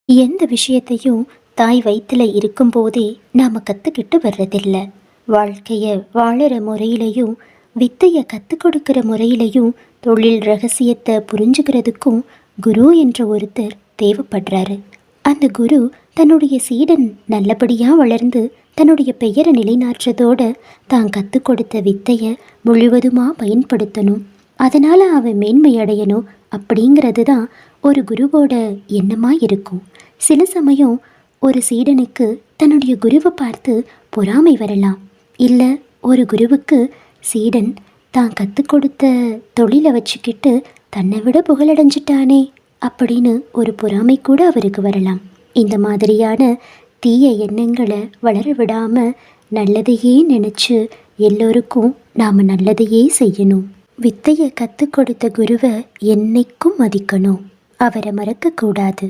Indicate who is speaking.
Speaker 1: எந்த விஷயத்தையும் தாய் வயிற்றுல இருக்கும்போதே நாம் கற்றுக்கிட்டு வர்றதில்ல. வாழ்க்கையை வாழற முறையிலையும் வித்தையை கற்றுக் கொடுக்குற முறையிலையும் தொழில் ரகசியத்தை புரிஞ்சுக்கிறதுக்கும் குரு என்ற ஒருத்தர் தேவைப்படுறாரு. அந்த குரு தன்னுடைய சீடன் நல்லபடியாக வளர்ந்து தன்னுடைய பெயரை நிலைநாட்டுறதோட தான் கற்றுக் கொடுத்த வித்தையை முழுவதுமாக பயன்படுத்தணும், அதனால் அவன் மேன்மை அடையணும் அப்படிங்கிறது தான் ஒரு குருவோட எண்ணமாக இருக்கும். சில சமயம் ஒரு சீடனுக்கு தன்னுடைய குருவை பார்த்து பொறாமை வரலாம். இல்லை, ஒரு குருவுக்கு சீடன் தான் கற்றுக் கொடுத்த தொழிலை வச்சுக்கிட்டு தன்னை விட புகழடைஞ்சிட்டானே அப்படின்னு ஒரு பொறாமை கூட அவருக்கு வரலாம். இந்த மாதிரியான தீய எண்ணங்களை வளர விடாமல் நல்லதையே நினச்சி எல்லோருக்கும் நாம் நல்லதையே செய்யணும். வித்தையை கற்றுக் கொடுத்த குருவை என்னைக்கும் மதிக்கணும், அவரை மறக்கக்கூடாது.